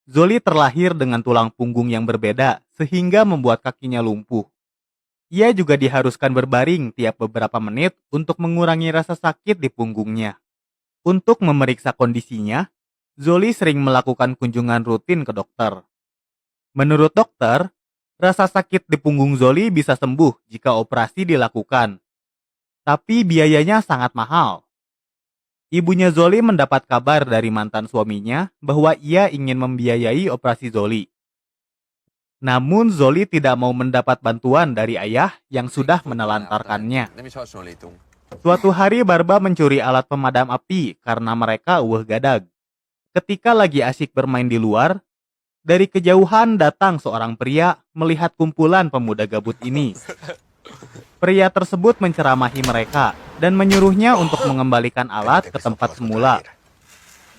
Zoli terlahir dengan tulang punggung yang berbeda sehingga membuat kakinya lumpuh. Ia juga diharuskan berbaring tiap beberapa menit untuk mengurangi rasa sakit di punggungnya. Untuk memeriksa kondisinya, Zoli sering melakukan kunjungan rutin ke dokter. Menurut dokter, rasa sakit di punggung Zoli bisa sembuh jika operasi dilakukan, tapi biayanya sangat mahal. Ibunya Zoli mendapat kabar dari mantan suaminya bahwa ia ingin membiayai operasi Zoli. Namun Zoli tidak mau mendapat bantuan dari ayah yang sudah menelantarkannya. Suatu hari Barba mencuri alat pemadam api karena mereka gadag. Ketika lagi asyik bermain di luar, dari kejauhan datang seorang pria melihat kumpulan pemuda gabut ini. Pria tersebut menceramahi mereka dan menyuruhnya untuk mengembalikan alat ke tempat semula.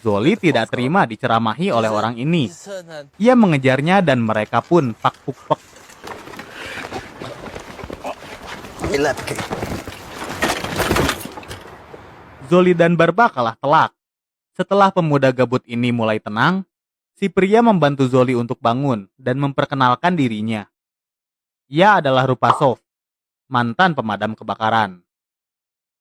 Zoli tidak terima diceramahi oleh orang ini. Ia mengejarnya dan mereka pun pak-puk-pek. Zoli dan Barba kalah telak. Setelah pemuda gabut ini mulai tenang, si pria membantu Zoli untuk bangun dan memperkenalkan dirinya. Ia adalah Rupasov, mantan pemadam kebakaran.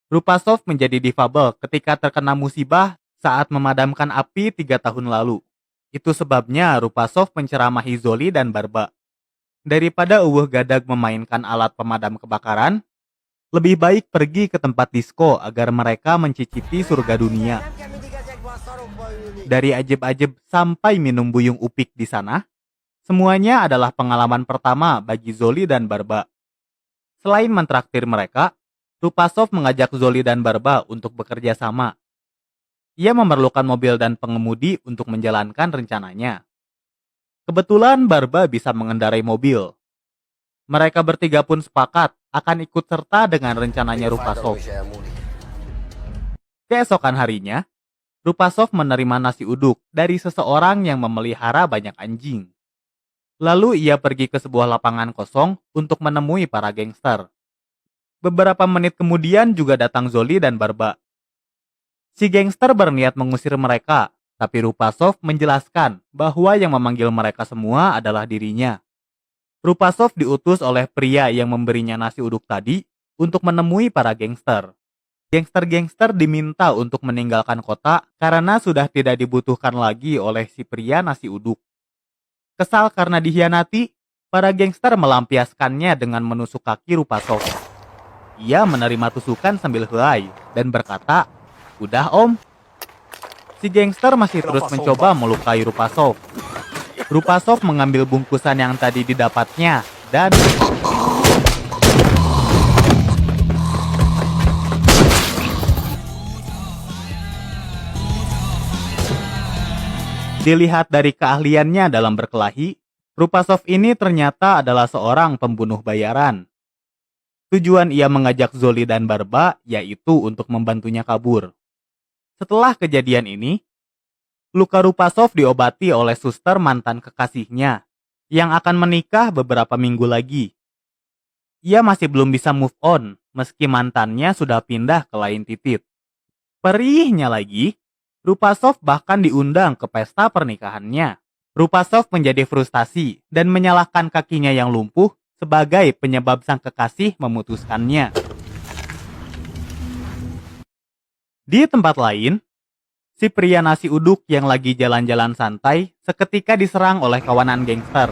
Rupasov menjadi difabel ketika terkena musibah saat memadamkan api 3 tahun lalu. Itu sebabnya Rupasov menceramahi Zoli dan Barba. Daripada gadag memainkan alat pemadam kebakaran, lebih baik pergi ke tempat disko agar mereka mencicipi surga dunia. Dari ajib-ajib sampai minum buyung upik di sana, semuanya adalah pengalaman pertama bagi Zoli dan Barba. Selain mentraktir mereka, Rupasov mengajak Zoli dan Barba untuk bekerja sama. Ia memerlukan mobil dan pengemudi untuk menjalankan rencananya. Kebetulan Barba bisa mengendarai mobil. Mereka bertiga pun sepakat akan ikut serta dengan rencananya Rupasov. Keesokan harinya, Rupasov menerima nasi uduk dari seseorang yang memelihara banyak anjing. Lalu ia pergi ke sebuah lapangan kosong untuk menemui para gangster. Beberapa menit kemudian juga datang Zoli dan Barba. Si gangster berniat mengusir mereka, tapi Rupasov menjelaskan bahwa yang memanggil mereka semua adalah dirinya. Rupasov diutus oleh pria yang memberinya nasi uduk tadi untuk menemui para gangster. Gangster-gangster diminta untuk meninggalkan kota karena sudah tidak dibutuhkan lagi oleh si pria nasi uduk. Kesal karena dikhianati, para gangster melampiaskannya dengan menusuk kaki Rupasov. Ia menerima tusukan sambil helai dan berkata, "Udah om." Si gangster masih terus mencoba melukai Rupasov. Rupasov mengambil bungkusan yang tadi didapatnya dan dilihat dari keahliannya dalam berkelahi, Rupasov ini ternyata adalah seorang pembunuh bayaran. Tujuan ia mengajak Zoli dan Barba yaitu untuk membantunya kabur. Setelah kejadian ini, luka Rupasov diobati oleh suster mantan kekasihnya yang akan menikah beberapa minggu lagi. Ia masih belum bisa move on meski mantannya sudah pindah ke lain titik. Perihnya lagi, Rupasov bahkan diundang ke pesta pernikahannya. Rupasov menjadi frustasi dan menyalahkan kakinya yang lumpuh sebagai penyebab sang kekasih memutuskannya. Di tempat lain, si pria nasi uduk yang lagi jalan-jalan santai seketika diserang oleh kawanan gangster.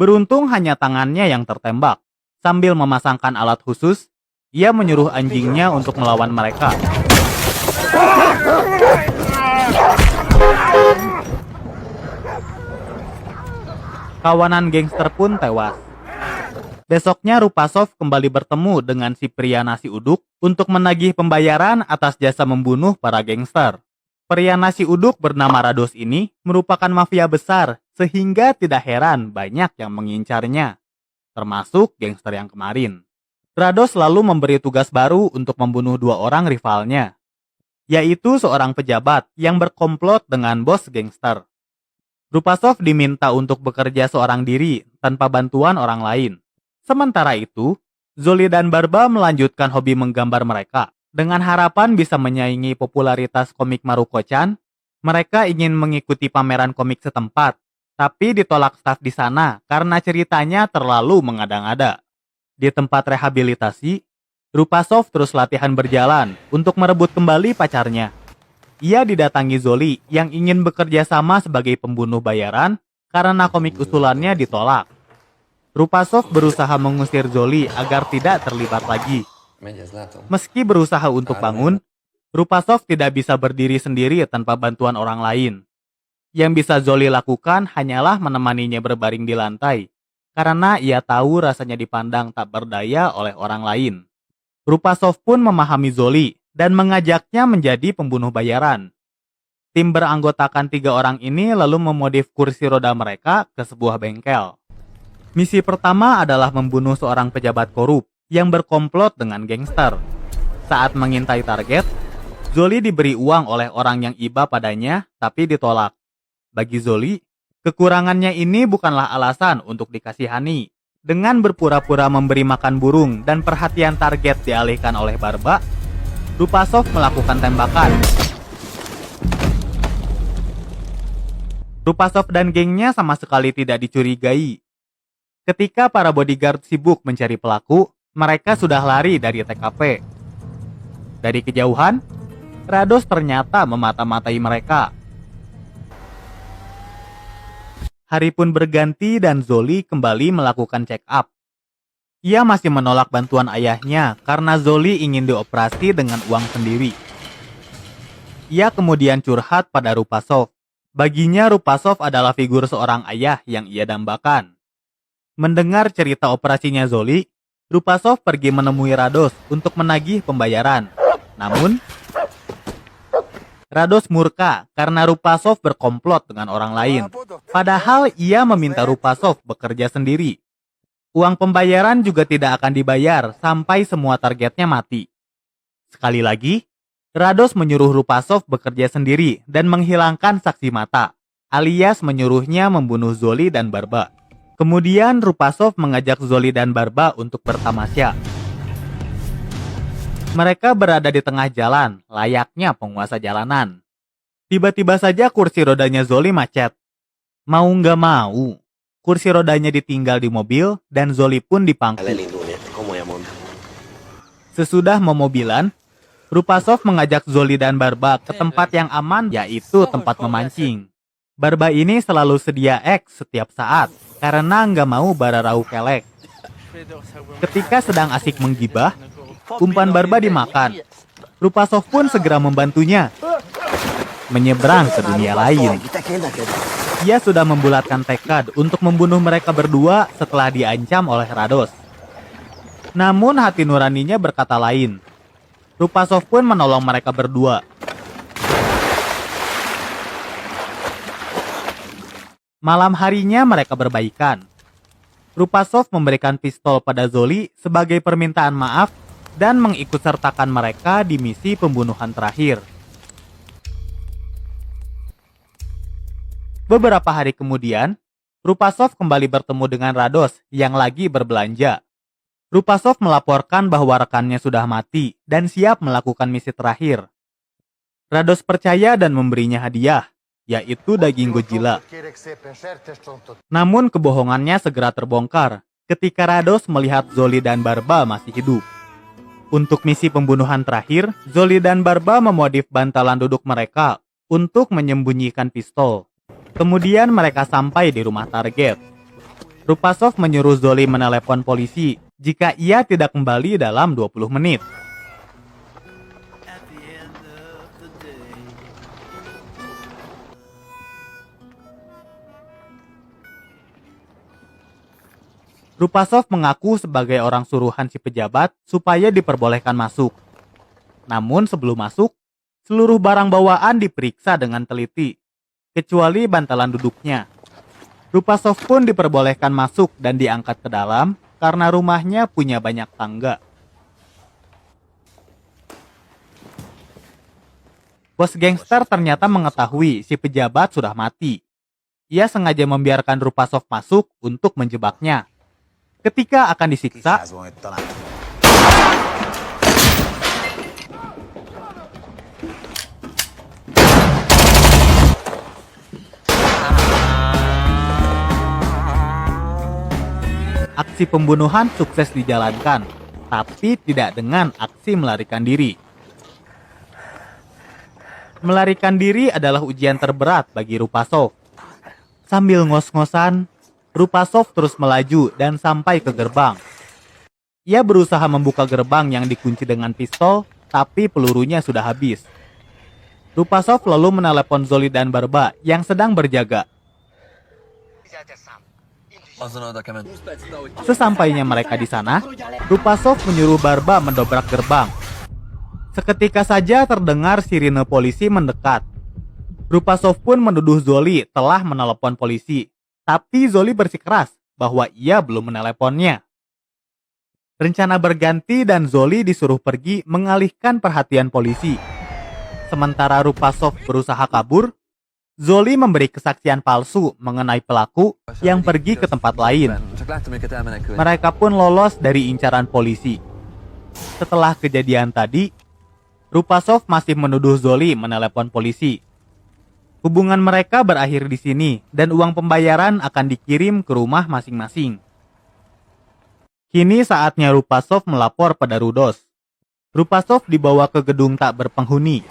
Beruntung hanya tangannya yang tertembak. Sambil memasangkan alat khusus, ia menyuruh anjingnya untuk melawan mereka. Kawanan gangster pun tewas. Besoknya Rupasov kembali bertemu dengan si pria nasi uduk untuk menagih pembayaran atas jasa membunuh para gangster. Pria nasi uduk bernama Rados ini merupakan mafia besar sehingga tidak heran banyak yang mengincarnya, termasuk gangster yang kemarin. Rados lalu memberi tugas baru untuk membunuh 2 orang rivalnya, yaitu seorang pejabat yang berkomplot dengan bos gangster. Rupasov diminta untuk bekerja seorang diri tanpa bantuan orang lain. Sementara itu, Zoli dan Barba melanjutkan hobi menggambar mereka dengan harapan bisa menyaingi popularitas komik Maruko-chan Mereka ingin mengikuti pameran komik setempat, tapi ditolak staf di sana karena ceritanya terlalu mengada-ngada. Di tempat rehabilitasi, Rupasov terus latihan berjalan untuk merebut kembali pacarnya. Ia didatangi Zoli yang ingin bekerja sama sebagai pembunuh bayaran karena komik usulannya ditolak. Rupasov berusaha mengusir Zoli agar tidak terlibat lagi. Meski berusaha untuk bangun, Rupasov tidak bisa berdiri sendiri tanpa bantuan orang lain. Yang bisa Zoli lakukan hanyalah menemaninya berbaring di lantai, karena ia tahu rasanya dipandang tak berdaya oleh orang lain. Rupasov pun memahami Zoli dan mengajaknya menjadi pembunuh bayaran. Tim beranggotakan 3 orang ini lalu memodif kursi roda mereka ke sebuah bengkel. Misi pertama adalah membunuh seorang pejabat korup yang berkomplot dengan gangster. Saat mengintai target, Zoli diberi uang oleh orang yang iba padanya, tapi ditolak. Bagi Zoli, kekurangannya ini bukanlah alasan untuk dikasihani. Dengan berpura-pura memberi makan burung dan perhatian target dialihkan oleh Barba, Rupasov melakukan tembakan. Rupasov dan gengnya sama sekali tidak dicurigai. Ketika para bodyguard sibuk mencari pelaku, mereka sudah lari dari TKP. Dari kejauhan, Rados ternyata memata-matai mereka. Hari pun berganti dan Zoli kembali melakukan check up. Ia masih menolak bantuan ayahnya karena Zoli ingin dioperasi dengan uang sendiri. Ia kemudian curhat pada Rupasov. Baginya Rupasov adalah figur seorang ayah yang ia dambakan. Mendengar cerita operasinya Zoli, Rupasov pergi menemui Rados untuk menagih pembayaran. Namun, Rados murka karena Rupasov berkomplot dengan orang lain. Padahal ia meminta Rupasov bekerja sendiri. Uang pembayaran juga tidak akan dibayar sampai semua targetnya mati. Sekali lagi, Rados menyuruh Rupasov bekerja sendiri dan menghilangkan saksi mata, alias menyuruhnya membunuh Zoli dan Barba. Kemudian Rupasov mengajak Zoli dan Barba untuk bertamasya. Mereka berada di tengah jalan, layaknya penguasa jalanan. Tiba-tiba saja kursi rodanya Zoli macet. Mau nggak mau, kursi rodanya ditinggal di mobil dan Zoli pun dipangku. Sesudah memobilan, Rupasov mengajak Zoli dan Barba ke tempat yang aman, yaitu tempat memancing. Barba ini selalu sedia X setiap saat, karena nggak mau bararau kelek. Ketika sedang asik menggibah, umpan Barba dimakan. Rupasov pun segera membantunya menyeberang ke dunia lain. Ia sudah membulatkan tekad untuk membunuh mereka berdua setelah diancam oleh Rados. Namun hati nuraninya berkata lain. Rupasov pun menolong mereka berdua. Malam harinya mereka berbaikan. Rupasov memberikan pistol pada Zoli sebagai permintaan maaf dan mengikutsertakan mereka di misi pembunuhan terakhir. Beberapa hari kemudian, Rupasov kembali bertemu dengan Rados yang lagi berbelanja. Rupasov melaporkan bahwa rekannya sudah mati dan siap melakukan misi terakhir. Rados percaya dan memberinya hadiah, yaitu daging Godzilla. Namun kebohongannya segera terbongkar ketika Rados melihat Zoli dan Barba masih hidup. Untuk misi pembunuhan terakhir, Zoli dan Barba memodif bantalan duduk mereka untuk menyembunyikan pistol. Kemudian mereka sampai di rumah target. Rupasov menyuruh Zoli menelepon polisi jika ia tidak kembali dalam 20 menit. Rupasov mengaku sebagai orang suruhan si pejabat supaya diperbolehkan masuk. Namun sebelum masuk, seluruh barang bawaan diperiksa dengan teliti, kecuali bantalan duduknya. Rupasov pun diperbolehkan masuk dan diangkat ke dalam karena rumahnya punya banyak tangga. Bos gangster ternyata mengetahui si pejabat sudah mati. Ia sengaja membiarkan Rupasov masuk untuk menjebaknya. Ketika akan disiksa, Aksi pembunuhan sukses dijalankan, tapi tidak dengan aksi melarikan diri. Melarikan diri adalah ujian terberat bagi Rupasov. Sambil ngos-ngosan, Rupasov terus melaju dan sampai ke gerbang. Ia berusaha membuka gerbang yang dikunci dengan pistol, tapi pelurunya sudah habis. Rupasov lalu menelepon Zoli dan Barba yang sedang berjaga. Sesampainya mereka di sana, Rupasov menyuruh Barba mendobrak gerbang. Seketika saja terdengar sirine polisi mendekat. Rupasov pun menuduh Zoli telah menelepon polisi, tapi Zoli bersikeras bahwa ia belum meneleponnya. Rencana berganti dan Zoli disuruh pergi mengalihkan perhatian polisi. Sementara Rupasov berusaha kabur, Zoli memberi kesaksian palsu mengenai pelaku yang pergi ke tempat lain. Mereka pun lolos dari incaran polisi. Setelah kejadian tadi, Rupasov masih menuduh Zoli menelepon polisi. Hubungan mereka berakhir di sini dan uang pembayaran akan dikirim ke rumah masing-masing. Kini saatnya Rupasov melapor pada Rudos. Rupasov dibawa ke gedung tak berpenghuni.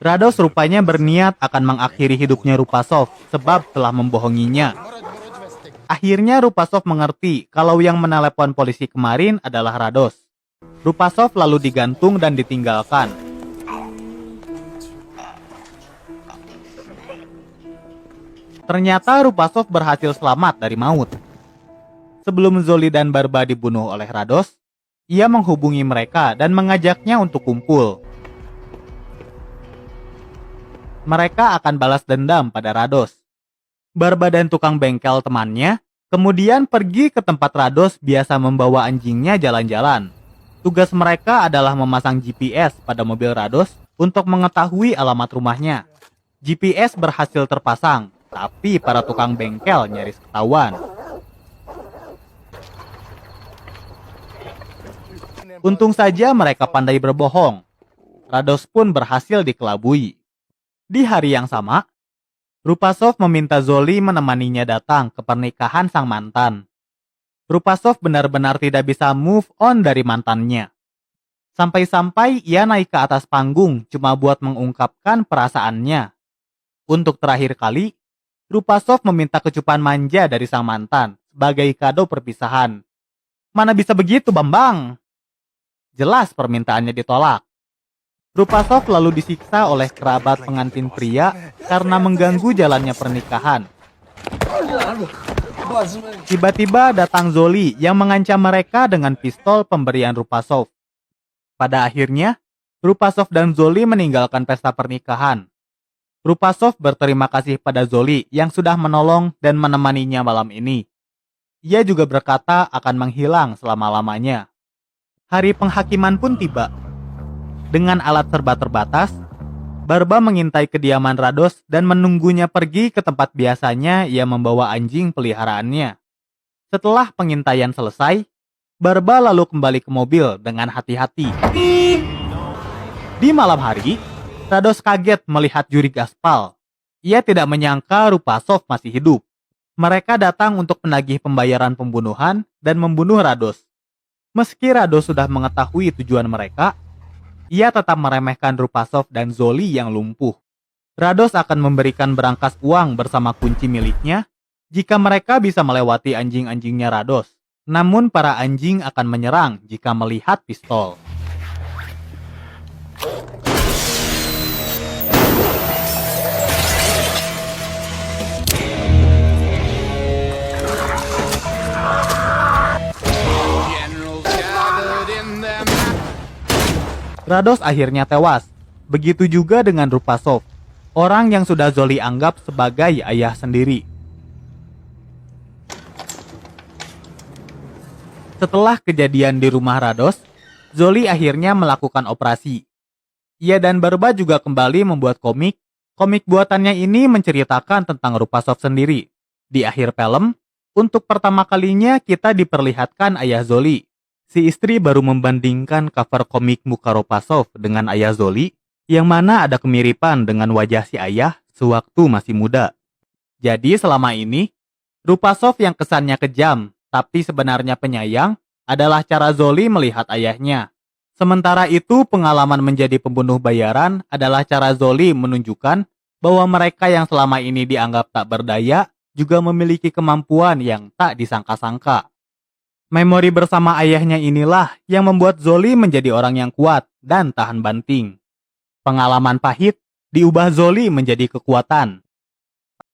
Rados rupanya berniat akan mengakhiri hidupnya Rupasov sebab telah membohonginya. Akhirnya Rupasov mengerti kalau yang menelepon polisi kemarin adalah Rados. Rupasov lalu digantung dan ditinggalkan. Ternyata Rupasov berhasil selamat dari maut. Sebelum Zoli dan Barba dibunuh oleh Rados, ia menghubungi mereka dan mengajaknya untuk kumpul. Mereka akan balas dendam pada Rados. Barba dan tukang bengkel temannya kemudian pergi ke tempat Rados biasa membawa anjingnya jalan-jalan. Tugas mereka adalah memasang GPS pada mobil Rados untuk mengetahui alamat rumahnya. GPS berhasil terpasang, tapi para tukang bengkel nyaris ketahuan. Untung saja mereka pandai berbohong. Rados pun berhasil dikelabui. Di hari yang sama, Rupasov meminta Zoli menemaninya datang ke pernikahan sang mantan. Rupasov benar-benar tidak bisa move on dari mantannya. Sampai-sampai ia naik ke atas panggung cuma buat mengungkapkan perasaannya. Untuk terakhir kali, Rupasov meminta kecupan manja dari sang mantan sebagai kado perpisahan. Mana bisa begitu, Bambang? Jelas permintaannya ditolak. Rupasov lalu disiksa oleh kerabat pengantin pria karena mengganggu jalannya pernikahan. Tiba-tiba datang Zoli yang mengancam mereka dengan pistol pemberian Rupasov. Pada akhirnya, Rupasov dan Zoli meninggalkan pesta pernikahan. Rupasov berterima kasih pada Zoli yang sudah menolong dan menemaninya malam ini. Ia juga berkata akan menghilang selama-lamanya. Hari penghakiman pun tiba. Dengan alat serba terbatas, Barba mengintai kediaman Rados dan menunggunya pergi ke tempat biasanya ia membawa anjing peliharaannya. Setelah pengintaian selesai, Barba lalu kembali ke mobil dengan hati-hati. Di malam hari, Rados kaget melihat juri gaspal. Ia tidak menyangka Rupasov masih hidup. Mereka datang untuk menagih pembayaran pembunuhan dan membunuh Rados. Meski Rados sudah mengetahui tujuan mereka, ia tetap meremehkan Rupasov dan Zoli yang lumpuh. Rados akan memberikan berangkas uang bersama kunci miliknya jika mereka bisa melewati anjing-anjingnya Rados. Namun para anjing akan menyerang jika melihat pistol. Rados akhirnya tewas. Begitu juga dengan Rupasov, orang yang sudah Zoli anggap sebagai ayah sendiri. Setelah kejadian di rumah Rados, Zoli akhirnya melakukan operasi. Ia dan Barba juga kembali membuat komik. Komik buatannya ini menceritakan tentang Rupasov sendiri. Di akhir film, untuk pertama kalinya kita diperlihatkan ayah Zoli. Si istri baru membandingkan cover komik muka Rupasov dengan ayah Zoli, yang mana ada kemiripan dengan wajah si ayah sewaktu masih muda. Jadi selama ini, Rupasov yang kesannya kejam Tapi sebenarnya penyayang adalah cara Zoli melihat ayahnya. Sementara itu, pengalaman menjadi pembunuh bayaran adalah cara Zoli menunjukkan bahwa mereka yang selama ini dianggap tak berdaya juga memiliki kemampuan yang tak disangka-sangka. Memori bersama ayahnya inilah yang membuat Zoli menjadi orang yang kuat dan tahan banting. Pengalaman pahit diubah Zoli menjadi kekuatan.